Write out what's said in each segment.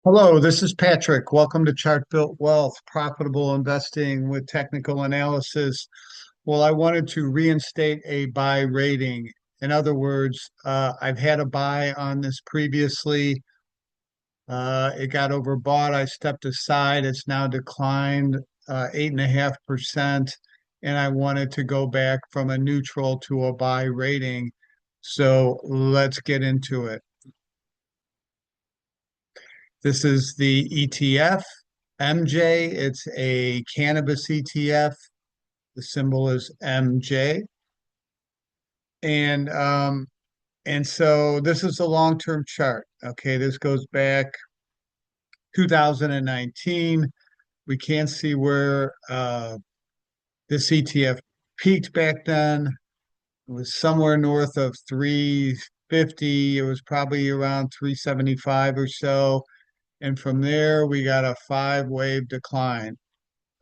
Hello, this is Patrick. Welcome to Chart Built Wealth, Profitable Investing with Technical Analysis. Well, I wanted to reinstate a buy rating. In other words, I've had a buy on this previously. It got overbought. I stepped aside. It's now declined 8.5%. And I wanted to go back from a neutral to a buy rating. So let's get into it. This is the ETF, MJ. It's a cannabis ETF. The symbol is MJ. And so this is a long-term chart. Okay, this goes back 2019. We can see where this ETF peaked back then. It was somewhere north of 350. It was probably around 375 or so. And from there, we got a five-wave decline.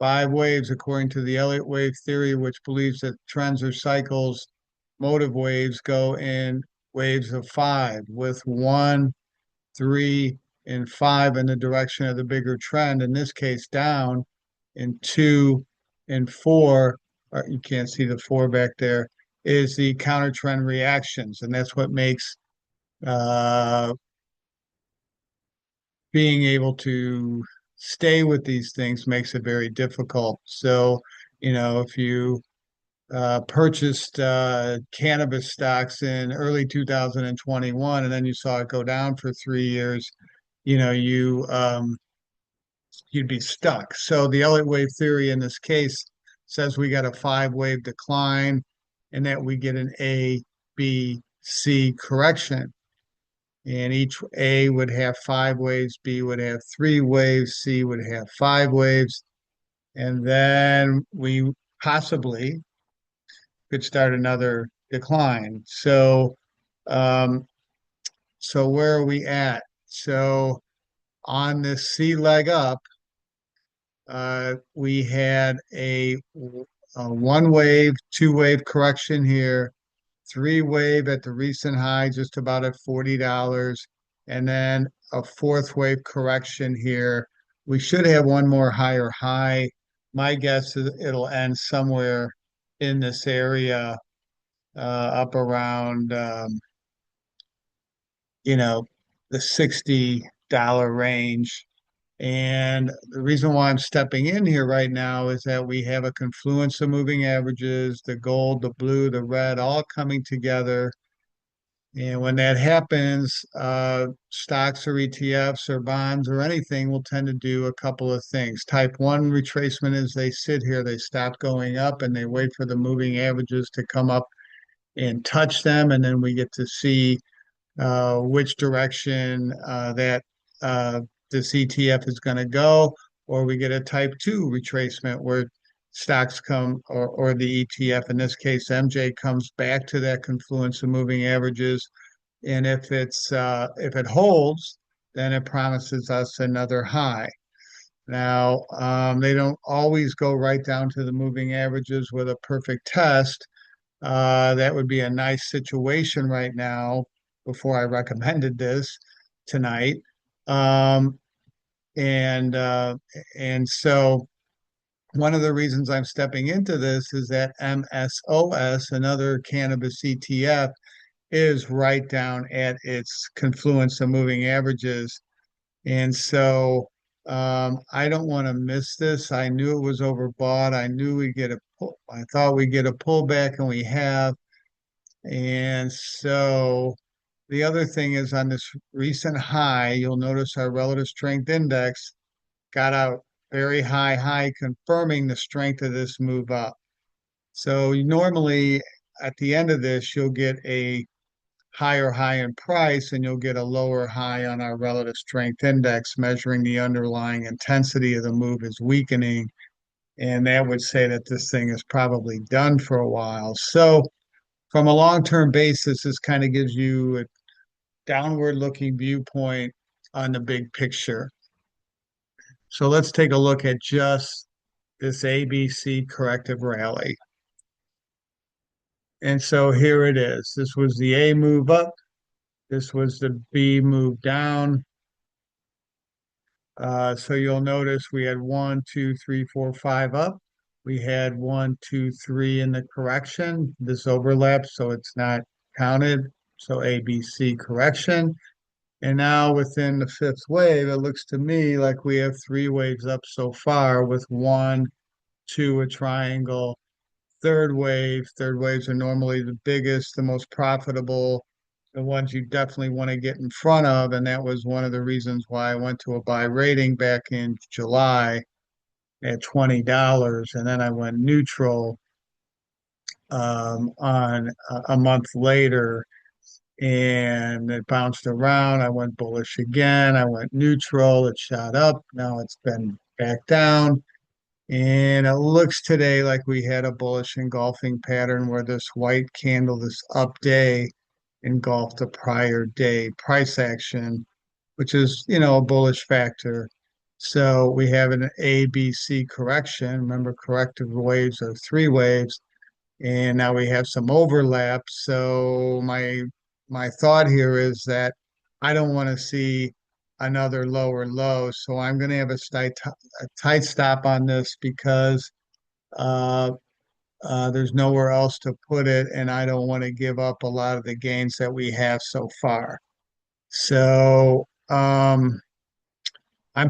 Five waves, according to the Elliott wave theory, which believes that trends or cycles, motive waves, go in waves of five, with one, three, and five in the direction of the bigger trend, in this case down, and two and four, you can't see the four back there, is the counter trend reactions. And that's what makes uh, being able to stay with these things makes it very difficult. So, if you purchased cannabis stocks in early 2021 and then you saw it go down for 3 years, you'd be stuck. So the Elliott wave theory in this case says we got a five-wave decline and that we get an A, B, C correction. And each A would have five waves, B would have three waves, C would have five waves, and then we possibly could start another decline. Um, so where are we at? So on this C leg up, we had a one wave, two wave correction here, three wave at the recent high, just about at $40, and then a fourth wave correction here. We should have one more higher high. My guess is it'll end somewhere in this area, up around, you know, the $60 range. And the reason why I'm stepping in here right now is that we have a confluence of moving averages, the gold, the blue, the red, all coming together. And when that happens, stocks or ETFs or bonds or anything will tend to do a couple of things. Type one retracement is they sit here, they stop going up, and they wait for the moving averages to come up and touch them. And then we get to see which direction that this ETF is going to go, or we get a type two retracement where stocks come, or the ETF, in this case, MJ, comes back to that confluence of moving averages. And if it holds, then it promises us another high. Now, they don't always go right down to the moving averages with a perfect test. That would be a nice situation right now before I recommended this tonight. Um, and uh, and so one of the reasons I'm stepping into this is that MSOS, another cannabis ETF, is right down at its confluence of moving averages. And so I don't want to miss this. I knew it was overbought. I thought we'd get a pullback, and we have. And so the other thing is, on this recent high, you'll notice our relative strength index got out very high, confirming the strength of this move up. So normally at the end of this, you'll get a higher high in price and you'll get a lower high on our relative strength index, measuring the underlying intensity of the move is weakening. And that would say that this thing is probably done for a while. So from a long-term basis, this kind of gives you a downward looking viewpoint on the big picture. So let's take a look at just this ABC corrective rally. And so here it is. This was the A move up. This was the B move down. So you'll notice we had one, two, three, four, five up. We had one, two, three in the correction. This overlaps, so it's not counted. So A, B, C correction. And now within the fifth wave, it looks to me like we have three waves up so far with one, two, a triangle, third wave. Third waves are normally the biggest, the most profitable, the ones you definitely want to get in front of. And that was one of the reasons why I went to a buy rating back in July at $20. And then I went neutral on a month later and it bounced around. I went bullish again. I went neutral. It shot up. Now it's been back down. And it looks today like we had a bullish engulfing pattern where this white candle, this up day, engulfed the prior day price action, which is, a bullish factor. So we have an A, B, C correction. Remember, corrective waves are three waves, and now we have some overlap. So my thought here is that I don't want to see another lower low. So I'm going to have a tight stop on this because uh, there's nowhere else to put it, and I don't want to give up a lot of the gains that we have so far. So I'm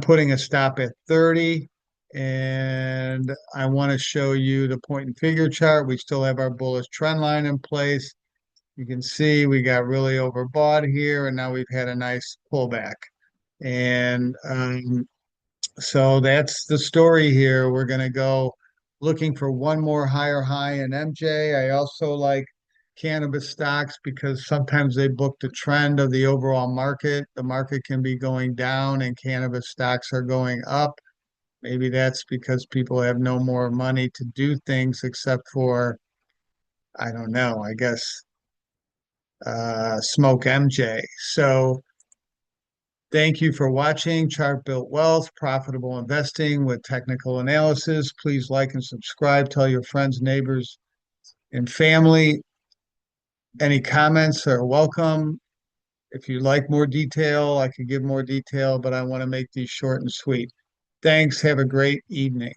putting a stop at 30, and I want to show you the point and figure chart. We still have our bullish trend line in place. You can see we got really overbought here, and now we've had a nice pullback. And so that's the story here. We're going to go looking for one more higher high in MJ. I also like cannabis stocks because sometimes they book the trend of the overall market. The market can be going down and cannabis stocks are going up. Maybe that's because people have no more money to do things except for, I don't know, I guess smoke MJ. So thank you for watching Chart Built Wealth, Profitable Investing with Technical Analysis. Please like and subscribe. Tell your friends, neighbors, and family. Any comments are welcome. If you'd like more detail, I could give more detail, but I want to make these short and sweet. Thanks. Have a great evening.